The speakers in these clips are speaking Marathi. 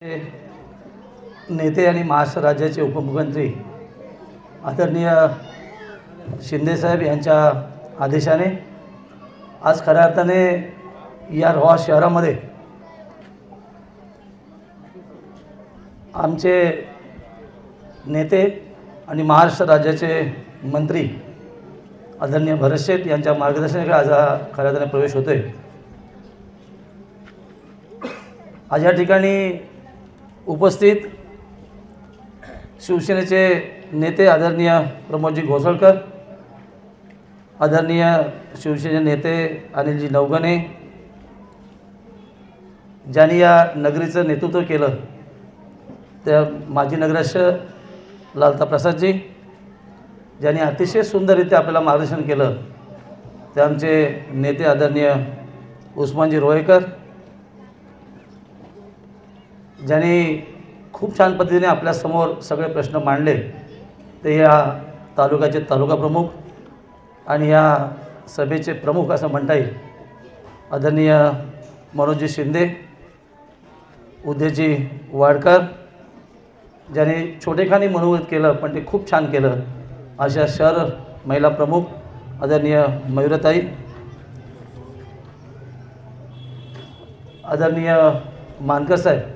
नेते आणि महाराष्ट्र राज्याचे उपमुख्यमंत्री आदरणीय शिंदेसाहेब यांच्या आदेशाने आज खऱ्या अर्थाने या रोहा शहरामध्ये आमचे नेते आणि महाराष्ट्र राज्याचे मंत्री आदरणीय भरत शेठ यांच्या मार्गदर्शनाखाली आज हा खऱ्या अर्थाने प्रवेश होतोय। आज या ठिकाणी उपस्थित शिवसेनेचे नेते आदरणीय प्रमोदजी घोसळकर, आदरणीय शिवसेने नेते अनिलजी नवगणे, ज्यांनी या नगरीचं नेतृत्व केलं त्या माजी नगराध्यक्ष लालता प्रसादजी, ज्यांनी अतिशय सुंदररित्या आपल्याला मार्गदर्शन केलं ते आमचे नेते आदरणीय उस्मानजी रोहेकर, ज्यांनी खूप छान पद्धतीने आपल्यासमोर सगळे प्रश्न मांडले ते या तालुक्याचे तालुका प्रमुख आणि या सभेचे प्रमुख असं म्हणता येईल आदरणीय मनोजजी शिंदे, उदयजी वाडकर, ज्यांनी छोटेखानी मनोगत केलं पण ते खूप छान केलं अशा शहर महिला प्रमुख आदरणीय मयुरताई, आदरणीय मानकर साहेब,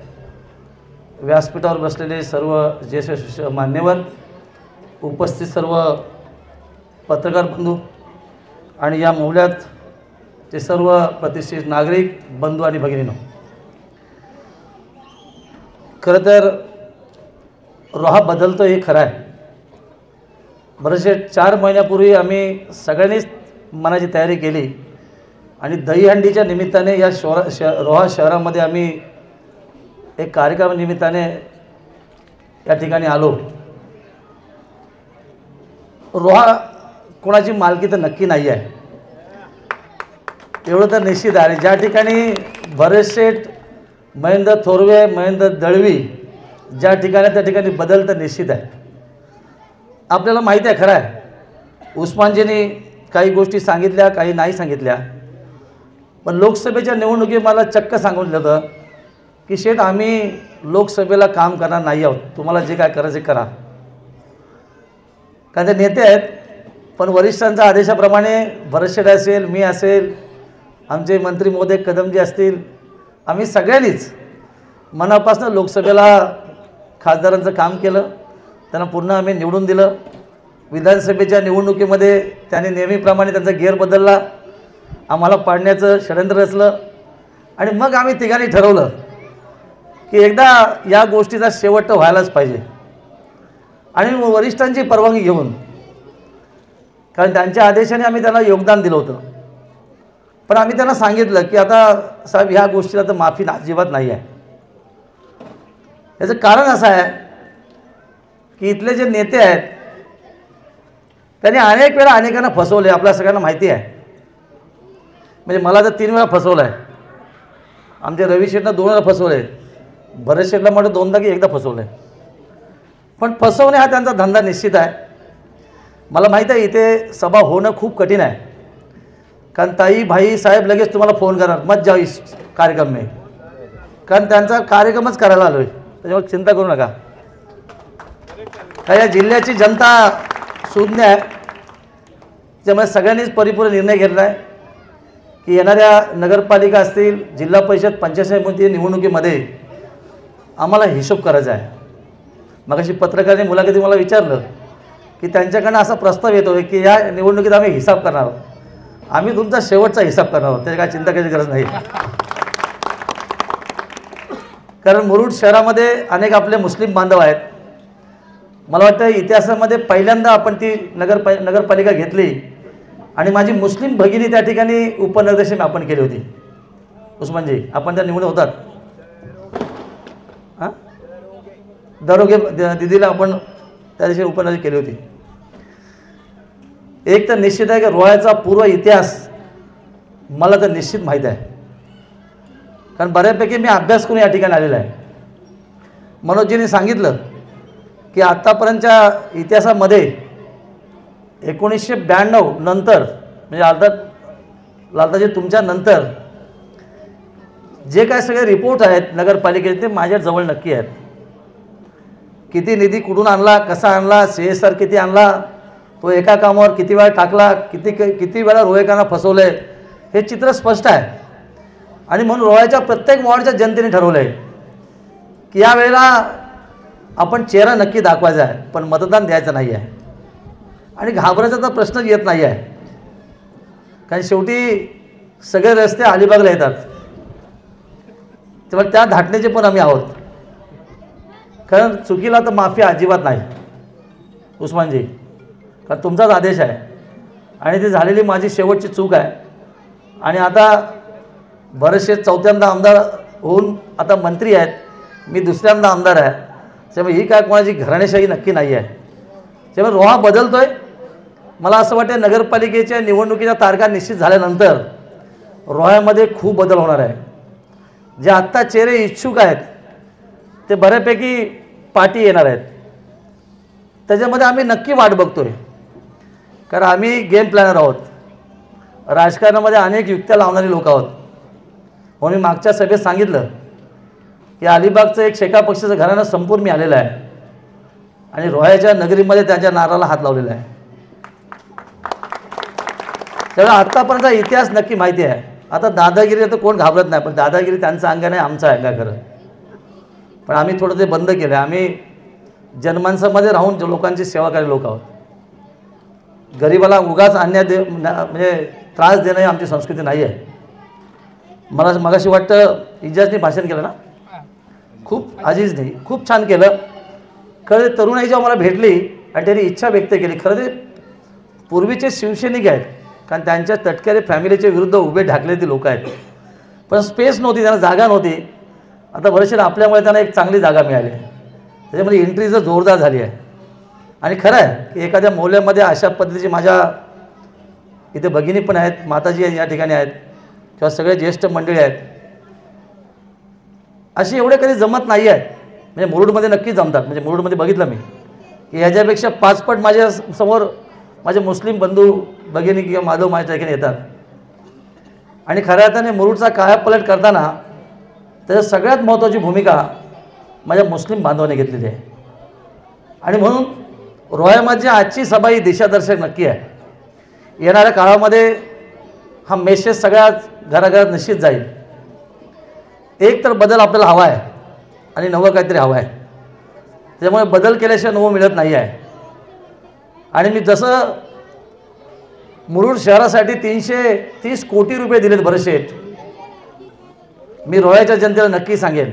व्यासपीठावर बसलेले सर्व ज्येष्ठ मान्यवर, उपस्थित सर्व पत्रकार बंधू आणि या मौल्यात ते सर्व प्रतिष्ठित नागरिक बंधू आणि भगिनींनो, खरं तर रोहा बदलतो हे खरं आहे। बरेचसे 4 महिन्यापूर्वी आम्ही सगळ्यांनीच मनाची तयारी केली आणि दहीहंडीच्या निमित्ताने या रोहा शहरामध्ये आम्ही एक कार्यक्रम निमित्ताने या ठिकाणी आलो। रोहा कोणाची मालकी तर नक्की नाही आहे, एवढं तर निश्चित आहे। ज्या ठिकाणी भरत शेठ, महेंद्र थोरवे, महेंद्र दळवी ज्या ठिकाणी त्या ठिकाणी बदल तर निश्चित आहे। आपल्याला माहिती आहे, खरं आहे उस्मानजींनी काही गोष्टी सांगितल्या, काही नाही सांगितल्या, पण लोकसभेच्या निवडणुकीत मला चक्क सांगून दिलं होतं की शेठ आम्ही लोकसभेला काम करणार नाही आहोत, तुम्हाला जे काय करायचे करा। कारण ते नेते आहेत, पण वरिष्ठांच्या आदेशाप्रमाणे भरत शेठ असेल, मी असेल, आमचे मंत्री महोदय कदमजी असतील, आम्ही सगळ्यांनीच मनापासून लोकसभेला खासदारांचं काम केलं, त्यांना पुन्हा आम्ही निवडून दिलं। विधानसभेच्या निवडणुकीमध्ये त्यांनी नेहमीप्रमाणे त्यांचा गिअर बदलला, आम्हाला पाडण्याचं षडयंत्र रचलं आणि मग आम्ही तिघांनी ठरवलं की एकदा या गोष्टीचा शेवट व्हायलाच पाहिजे आणि वरिष्ठांची परवानगी घेऊन, कारण त्यांच्या आदेशाने आम्ही त्यांना योगदान दिलं होतं, पण आम्ही त्यांना सांगितलं की आता साहेब ह्या गोष्टीला तर माफी अजिबात नाही आहे। याचं कारण असं आहे की इथले जे नेते आहेत त्यांनी अनेक वेळा अनेकांना फसवले, आपल्या सगळ्यांना माहिती आहे। म्हणजे मला तर 3 वेळा फसवलं आहे, आमच्या रवी शेठनं 2 वेळा फसवले, भरत शेठला म्हटलं 2दा की 1दा फसवलं आहे। पण फसवणे हा त्यांचा धंदा निश्चित आहे। मला माहीत आहे इथे सभा होणं खूप कठीण आहे, कारण ताई भाई साहेब लगेच तुम्हाला फोन करणार मत जाओ इस कार्यक्रम में, कारण त्यांचा कार्यक्रमच करायला आलो आहे, त्याच्यामुळे चिंता करू नका। या जिल्ह्याची जनता सुज्ञ आहे, त्यामुळे सगळ्यांनीच परिपूर्ण निर्णय घेतला आहे की येणाऱ्या नगरपालिका असतील, जिल्हा परिषद, पंचायत समिती निवडणुकीमध्ये आम्हाला हिशोब करायचा आहे। मगाशी पत्रकारांनी मुलाखती मला विचारलं की त्यांच्याकडनं असा प्रस्ताव येतो आहे की या निवडणुकीत आम्ही हिसाब करणार आहोत, आम्ही तुमचा शेवटचा हिसाब करणार आहोत, त्याची काय चिंता करायची गरज नाही। कारण मुरुड शहरामध्ये अनेक आपले मुस्लिम बांधव आहेत, मला वाटतं इतिहासामध्ये पहिल्यांदा आपण ती नगरपालिका घेतली आणि माझी मुस्लिम भगिनी त्या ठिकाणी उपनगराध्यक्ष आपण केली होती। उस्मानजी आपण त्या निवडून होतात, हां दरोगे दिदीला आपण त्या दिवशी उपनगराध्यक्ष केली होती। एक तर निश्चित आहे की रोह्याचा पूर्व इतिहास मला तर निश्चित माहीत आहे, कारण बऱ्यापैकी मी अभ्यास करून या ठिकाणी आलेला आहे। मनोजजींनी सांगितलं की आत्तापर्यंतच्या इतिहासामध्ये 1992 नंतर, म्हणजे अर्थात लालताजी तुमच्या नंतर जे काय सगळे रिपोर्ट आहेत नगरपालिकेचे ते माझ्या जवळ नक्की आहेत. किती निधी कुठून आणला, कसा आणला, CSR किती आणला, तो एका कामावर किती वेळा टाकला, किती वेळा रोहेकांना फसवलं आहे, हे चित्र स्पष्ट आहे. आणि म्हणून रोह्याच्या प्रत्येक वॉर्डच्या जनतेने ठरवलं आहे की यावेळेला आपण चेहरा नक्की दाखवायचा आहे, पण मतदान द्यायचं नाही आहे. आणि घाबरायचा तर प्रश्नच येत नाही आहे, कारण शेवटी सगळे रस्ते अलिबागला येतात, तेव्हा त्या धाटण्याचे पण आम्ही आहोत. कारण चुकीला तर माफी अजिबात नाही उस्मानजी, कारण तुमचाच आदेश आहे आणि ती झालेली माझी शेवटची चूक आहे. आणि आता बरेचसे चौथ्यांदा आमदार होऊन आता मंत्री आहेत, मी दुसऱ्यांदा आमदार आहे, त्यामुळे ही काय कोणाची घराणेशाही नक्की नाही आहे. त्यामुळे रोहा बदलतो आहे. मला असं वाटतं नगरपालिकेच्या निवडणुकीच्या तारखा निश्चित झाल्यानंतर रोह्यामध्ये खूप बदल होणार आहे. जे आत्ता चेहरे इच्छुक आहेत ते बऱ्यापैकी पाठी येणार आहेत. त्याच्यामध्ये आम्ही नक्की वाट बघतो आहे, कारण आम्ही गेम प्लॅनर आहोत, राजकारणामध्ये अनेक युक्त्या लावणारी लोक आहोत. म्हणून मी मागच्या सभेत सांगितलं की अलिबागचं एक शेका पक्षाचं घराणं संपूर्ण मी आलेलं आहे आणि रोह्याच्या नगरीमध्ये त्यांच्या नाराला हात लावलेला आहे. त्यामुळे आत्तापर्यंतचा इतिहास नक्की माहिती आहे. आता दादागिरी तर कोण घाबरत नाही, पण दादागिरी त्यांचं अंग नाही, आमचं आहे का खरं. पण आम्ही थोडं ते बंद केलं. आम्ही जनमानसामध्ये राहून लोकांची सेवा करणारे लोक आहोत. गरिबाला उगाच अन्याय म्हणजे त्रास देणं ही आमची संस्कृती नाही आहे. मला मगाशी वाटतं इजाजनी भाषण केलं ना, खूप अजीजनी खूप छान केलं. खरं ते तरुणाई जेव्हा मला भेटली आणि त्यांनी इच्छा व्यक्त केली, खरं ते पूर्वीचे शिवसैनिक आहेत, कारण त्यांच्या तटकरे फॅमिलीच्या विरुद्ध उभे ढाकले ते लोक आहेत, पण स्पेस नव्हती, त्यांना जागा नव्हती. आता बरेचसे आपल्यामुळे त्यांना एक चांगली जागा मिळाली, त्याच्यामध्ये एंट्री जर जोरदार झाली आहे. आणि खरं आहे की एखाद्या मौल्यामध्ये अशा पद्धतीची माझ्या इथे भगिनी पण आहेत, माताजी या ठिकाणी आहेत, किंवा सगळे ज्येष्ठ मंडळी आहेत, अशी एवढे कधी जमत नाही आहेत. म्हणजे मुरुडमध्ये नक्की जमतात. म्हणजे मुरुडमध्ये बघितलं मी की ह्याच्यापेक्षा 5 पट माझ्या समोर माझे मुस्लिम बंधू भगिनी किंवा माधव माझ्या ठिकाणी येतात. आणि खऱ्या अर्थाने मुरुडचा कायापलट करताना त्याच्यात सगळ्यात महत्त्वाची भूमिका माझ्या मुस्लिम बांधवांनी घेतलेली आहे. आणि म्हणून रोह्यामध्ये आजची सभा ही दिशादर्शक नक्की आहे. येणाऱ्या काळामध्ये हा मेसेज सगळ्या घराघरात निश्चित जाईल. एक तर बदल आपल्याला हवा आहे आणि नवं काहीतरी हवं आहे. त्यामुळे बदल केल्याशिवाय नवं मिळत नाही आहे. आणि मी जसं मुरुड शहरासाठी 330 कोटी रुपये दिलेत भरशेठ, मी रोह्याच्या जनतेला नक्की सांगेन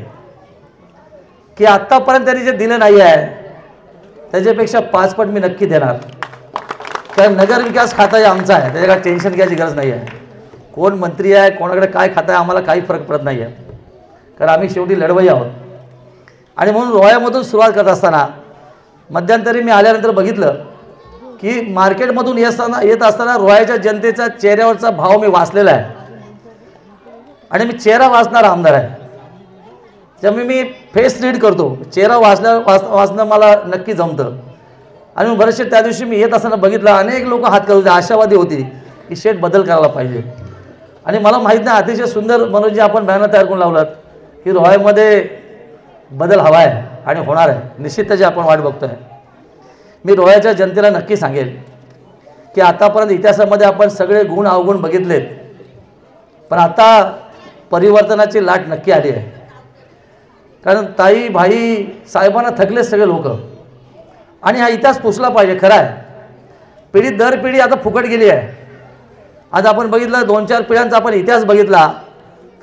की आत्तापर्यंत त्यांनी जे दिलं नाही आहे त्याच्यापेक्षा 5 पट मी नक्की देणार. कारण नगरविकास खाता हे आमचा आहे, त्याच्या काय टेन्शन घ्यायची गरज नाही आहे. कोण मंत्री आहे, कोणाकडे काय खातं आहे, आम्हाला काही फरक पडत नाही आहे, कारण आम्ही शेवटी लढवई आहोत. आणि म्हणून रोह्यामधून सुरुवात करत असताना मध्यंतरी मी आल्यानंतर बघितलं की मार्केटमधून येत असताना रोह्याच्या जनतेचा चेहऱ्यावरचा भाव मी वाचलेला आहे. आणि मी चेहरा वाचणारा आमदार आहे, त्यामुळे मी फेस रीड करतो. चेहरा वाचणं मला नक्की जमतं. आणि मग बरेचसे त्या दिवशी मी येत असताना बघितलं, अनेक लोक हात करत होते, आशावादी होती की शेठ बदल करायला पाहिजे. आणि मला माहीत नाही, अतिशय सुंदर मनोजी आपण बॅनर तयार करून लावलात की रोह्यामध्ये बदल हवा आहे आणि होणार आहे. निश्चित त्याची आपण वाट बघतो आहे. मी रोह्याच्या जनतेला नक्की सांगेल की आतापर्यंत इतिहासामध्ये आपण सगळे गुण अवगुण बघितलेत, पण आता परिवर्तनाची लाट नक्की आली आहे. कारण ताई भाई साहेबांना थकले सगळे लोक, आणि हा इतिहास पुसला पाहिजे. खरं आहे, पिढी दर पिढी आता फुकट गेली आहे. आज आपण बघितलं 2-4 पिढ्यांचा आपण इतिहास बघितला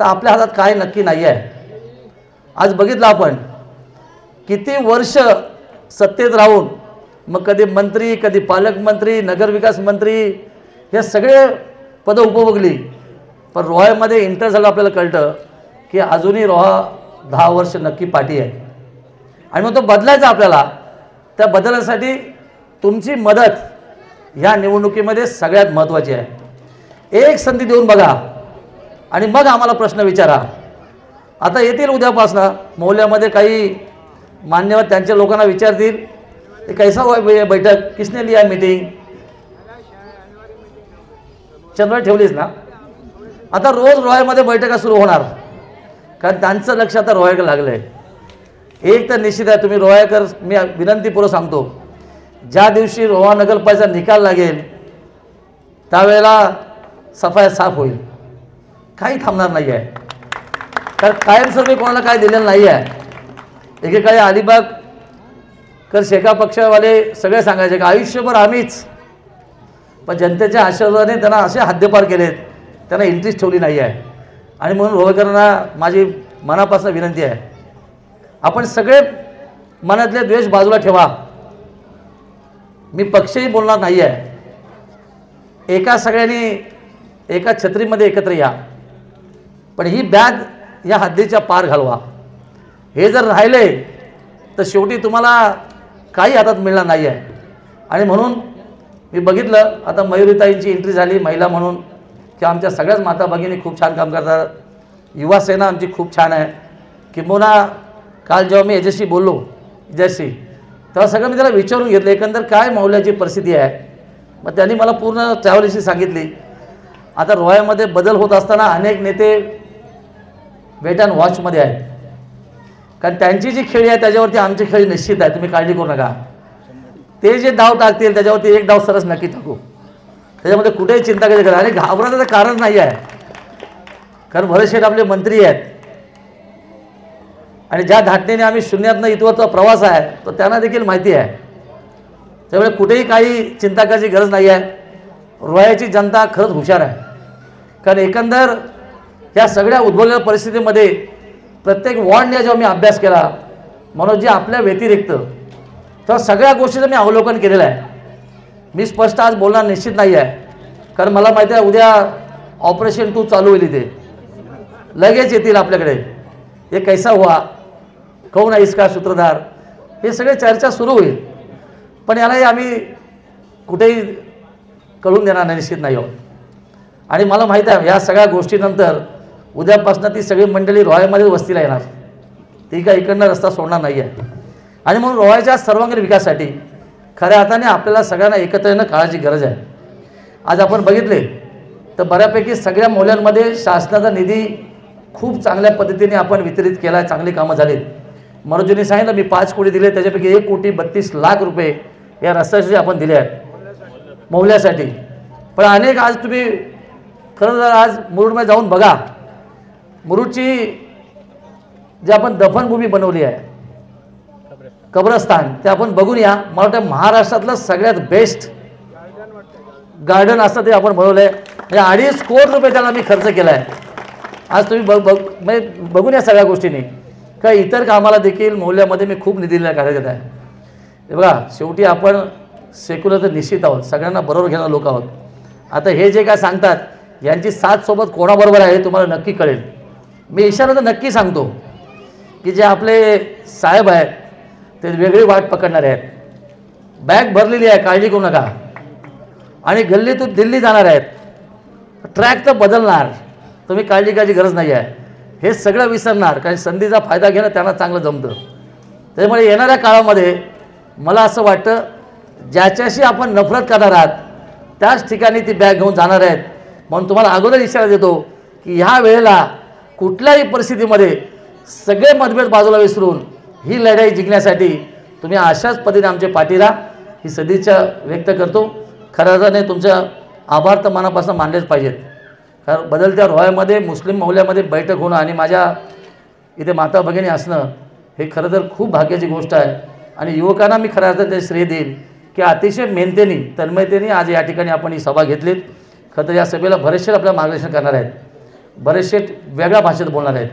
तर आपल्या हातात काय नक्की नाही आहे. आज बघितलं आपण किती वर्ष सत्तेत राहून मग कधी मंत्री, कधी पालकमंत्री, नगरविकास मंत्री, हे सगळे पदं उपभोगली, पण रोह्यामध्ये इंटर झालं आपल्याला कळतं की अजूनही रोहा 10 वर्ष नक्की पाठी आहे. आणि मग तो बदलायचा आपल्याला. त्या बदलासाठी तुमची मदत ह्या निवडणुकीमध्ये सगळ्यात महत्त्वाची आहे. एक संधी देऊन बघा आणि मग आम्हाला प्रश्न विचारा. आता येतील उद्यापासून मौल्यामध्ये काही मान्यवर त्यांच्या लोकांना विचारतील ते कैसा हुआ बैठक, किसने लिया मीटिंग, चंद्र ठेवलीच ना. आता रोज रोह्यामध्ये बैठका सुरू होणार. कारण त्यांचं लक्ष आता रोह्याकडे लागलं आहे। एक तर निश्चित आहे, तुम्ही रोह्याकर, मी विनंतीपूर्वक सांगतो, ज्या दिवशी रोहा नगरपालिकेचा निकाल लागेल त्यावेळेला सफाया साफ होईल, काही थांबणार नाही आहे। कारण कायमस्वरूपी कोणाला काय दिलेलं नाही आहे। एकेकाळी अलिबाग कर शेका पक्षावाले सगळे सांगायचे की आयुष्यभर आम्हीच, पण जनतेच्या आशीर्वादाने त्यांना असे हद्दपार केलेत, त्यांना इंटरेस्ट ठेवली नाही आहे। आणि म्हणून रोहेकरांना माझी मनापासून विनंती आहे, आपण सगळे मनातले द्वेष बाजूला ठेवा। मी पक्षही बोलणार नाही आहे, एका सगळ्यांनी एका छत्रीमध्ये एकत्र या, पण ही बॅग या हद्दीच्या पार घालवा। हे जर राहिले तर शेवटी तुम्हाला काही हातात मिळणार नाही आहे। आणि म्हणून मी बघितलं आता मयुरीताईंची एंट्री झाली महिला म्हणून, की आमच्या सगळ्याच माता भगिनी खूप छान काम करतात, युवा सेना आमची खूप छान आहे। किंबहुना काल जेव्हा मी याच्याशी बोललो हिच्याशी, तेव्हा सगळं मी त्याला विचारून घेतलं एकंदर काय मौल्याची परिस्थिती आहे। मग त्यांनी मला पूर्ण ट्रॅव्हलशी सांगितली। आता रोह्यामध्ये बदल होत असताना अनेक नेते वेट अँड वॉचमध्ये आहेत, कारण त्यांची जी खेळी आहे त्याच्यावरती आमची खेळी निश्चित आहे, तुम्ही काळजी करू नका। ते जे डाव टाकतील त्याच्यावरती एक डाव सरस नक्की टाकू, त्याच्यामध्ये कुठेही चिंता करायची गरज आणि घाबरायचं कारण नाही आहे। कारण भरतशेठ आपले मंत्री आहेत आणि ज्या धाटणीने आम्ही शून्यातनं इथवरचा प्रवास आहे तो त्यांना देखील माहिती आहे, त्यामुळे कुठेही काही चिंता करायची गरज नाही आहे। रोह्याची जनता खरंच हुशार आहे, कारण एकंदर या सगळ्या उद्भवलेल्या परिस्थितीमध्ये प्रत्येक वॉर्डने जेव्हा मी अभ्यास केला, म्हणून जे आपल्या व्यतिरिक्त तेव्हा सगळ्या गोष्टीचं मी अवलोकन केलेलं आहे। मी स्पष्ट आज बोलणार निश्चित नाही आहे, कारण मला माहिती आहे उद्या ऑपरेशन 2 चालू होईल, इथे लगेच येतील आपल्याकडे, हे कैसा हुआ, कौन है इसका सूत्रधार, हे सगळे चर्चा सुरू होईल। पण यालाही आम्ही कुठेही कळून देणार नाही, निश्चित नाही आहोत। आणि मला माहीत आहे या सगळ्या गोष्टीनंतर उद्यापासून ती सगळी मंडळी रोह्यामध्ये वस्तीला येणार, ती काय इकडनं रस्ता सोडणार नाही आहे। आणि म्हणून रोह्याच्या सर्वांगीण विकासासाठी खऱ्या अर्थाने आपल्याला सगळ्यांना एकत्र येणं काळाची गरज आहे। आज आपण बघितले तर बऱ्यापैकी सगळ्या मौल्यांमध्ये शासनाचा निधी खूप चांगल्या पद्धतीने आपण वितरित केला आहे, चांगली कामं झालीत। मनोजींनी सांगितलं मी 5 कोटी दिले, त्याच्यापैकी 1,32,00,000 या रस्त्यासाठी आपण दिले आहेत मौल्यासाठी। पण अनेक आज तुम्ही खरं तर आज मुरुडमध्ये जाऊन बघा, मुरुडची जी आपण दफनभूमी बनवली आहे, कब्रस्तान, ते आपण बघून या। मला वाटतं महाराष्ट्रातलं सगळ्यात बेस्ट गार्डन असतं ते आपण बनवलं आहे, म्हणजे 2.5 कोटी रुपये त्याला मी खर्च केला आहे। आज तुम्ही म्हणजे बघून या सगळ्या गोष्टींनी, का इतर कामाला देखील मौल्यामध्ये मी खूप निधी दिलेला कार्यरत आहे। हे बघा, शेवटी आपण सेक्युलर तर निश्चित आहोत, सगळ्यांना बरोबर घेणार लोक आहोत। आता हे जे काय सांगतात यांची साथ सोबत कोणाबरोबर आहे हे तुम्हाला नक्की कळेल। मी इशारा तर नक्की सांगतो की जे आपले साहेब आहेत ते वेगळी वाट पकडणारे आहेत, बॅग भरलेली आहे, काळजी करू नका। आणि गल्लीतून दिल्ली जाणार आहेत, ट्रॅक तर बदलणार, तुम्ही काळजी करायची गरज नाही आहे। हे सगळं विसरणार, कारण संधीचा फायदा घेणं त्यांना चांगलं जमतं। त्यामुळे येणाऱ्या काळामध्ये मला असं वाटतं ज्याच्याशी आपण नफरत करणार आहात त्याच ठिकाणी ती बॅग घेऊन जाणार आहेत। म्हणून तुम्हाला अगोदर इशारा देतो की ह्या वेळेला कुठल्याही परिस्थितीमध्ये सगळे मतभेद बाजूला विसरून ही लढाई जिंकण्यासाठी तुम्ही अशाच पद्धतीने आमचे पाठी राहा, ही सदिच्छा व्यक्त करतो। खऱ्या अर्थाने तुमच्या आभार तर मनापासून मानलेच पाहिजेत, कारण बदलत्या रोह्यामध्ये मुस्लिम मौल्यामध्ये बैठक होणं आणि माझ्या इथे माता भगिनी असणं हे खरं तर खूप भाग्याची गोष्ट आहे। आणि युवकांना मी खऱ्या अर्थाने श्रेय देईन की अतिशय मेहनतीने तन्मयतेने आज या ठिकाणी आपण ही सभा घेतलीत। खरं तर या सभेला बरेचसे आपलं मार्गदर्शन करणार आहेत, बरेचसे वेगळ्या भाषेत बोलणार आहेत,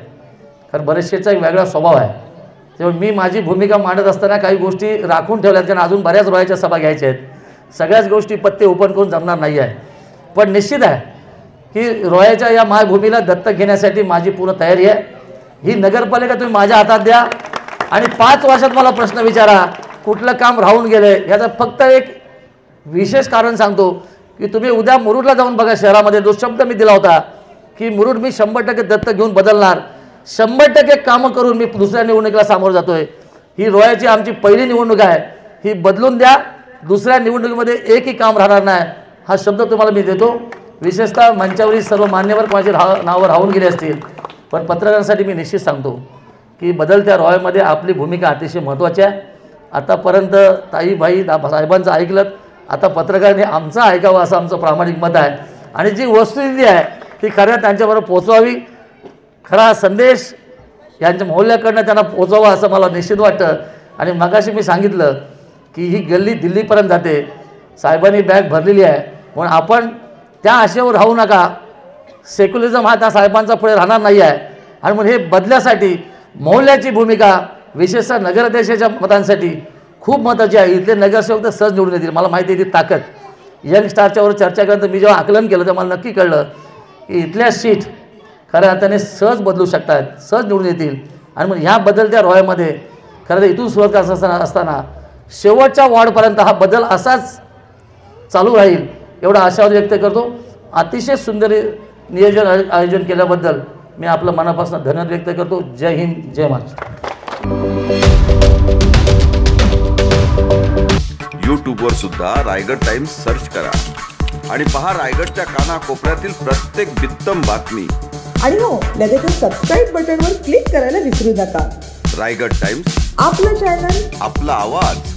कारण बरेचसेचा एक वेगळा स्वभाव आहे। त्यामुळे मी माझी भूमिका मांडत असताना काही गोष्टी राखून ठेवल्यात, कारण अजून बऱ्याच रोह्याच्या सभा घ्यायच्या आहेत, सगळ्याच गोष्टी पत्ते ओपन करून जमणार नाही आहे। पण निश्चित आहे की रोह्याच्या या मायभूमीला दत्तक घेण्यासाठी माझी पूर्ण तयारी आहे। ही नगरपालिका तुम्ही माझ्या हातात द्या आणि 5 वर्षात मला प्रश्न विचारा कुठलं काम राहून गेलं, याचं फक्त एक विशेष कारण सांगतो की तुम्ही उद्या मुरुडला जाऊन बघा, शहरामध्ये जो शब्द मी दिला होता की मुरुड मी 100% दत्तक घेऊन बदलणार, 100% कामं करून मी दुसऱ्या निवडणुकीला सामोरं जातोय। ही रोह्याची आमची पहिली निवडणूक आहे, ही बदलून द्या, दुसऱ्या निवडणुकीमध्ये एकही काम राहणार नाही, हा शब्द तुम्हाला मी देतो। विशेषतः मंचावरील सर्व मान्यवर माझे नावं राहून गेले असतील पण पत्रकारांसाठी मी निश्चित सांगतो की बदलत्या रॉयमध्ये आपली भूमिका अतिशय महत्त्वाची आहे. आतापर्यंत ताईबाई साहेबांचं ऐकलं, आता पत्रकारांनी आमचं ऐकावं असं आमचं प्रामाणिक मत आहे. आणि जी वस्तुस्थिती आहे ती खऱ्या त्यांच्याबरोबर पोचवावी, खरा संदेश यांच्या मौल्याकडनं त्यांना पोचवावा असं मला निश्चित वाटतं. आणि मगाशी मी सांगितलं की ही गल्ली दिल्लीपर्यंत जाते, साहेबांनी बॅग भरलेली आहे, म्हणून आपण त्या आशेवर राहू नका. सेक्युलरिझम हा त्या साहेबांचा पुढे राहणार नाही आहे. आणि म्हणून हे बदल्यासाठी मौल्याची भूमिका विशेषतः नगराध्यक्षाच्या मतांसाठी खूप महत्त्वाची आहे. इथले नगरसेवक तर सहज निवडून येतील, मला माहिती आहे ती ताकद. यंग स्टारच्यावर चर्चा केल्यानंतर मी जेव्हा आकलन केलं तेव्हा मला नक्की कळलं की इथल्या सीट खऱ्या अर्थाने सहज बदलू शकतात, सहज निवडून येतील. आणि मग ह्या बदलत्या रॉयमध्ये खरं तर इथून सुरुवात करत असताना शेवटच्या वॉर्डपर्यंत हा बदल असाच चालू राहील एवढा आशावाद व्यक्त करतो. अतिशय सुंदर नियोजन आयोजन केल्याबद्दल मी आपलं मनापासून धन्यवाद व्यक्त करतो. जय हिंद, जय महाराष्ट्र. यूट्यूबवर सुद्धा रायगड टाइम्स सर्च करा आणि पहा रायगडच्या कानाकोपऱ्यातील प्रत्येक बित्तम बातमी. आणि हो, लगेच सबस्क्राईब बटनवर क्लिक करायला विसरू नका. रायगड टाइम्स, आपलं चॅनल, आपला आवाज.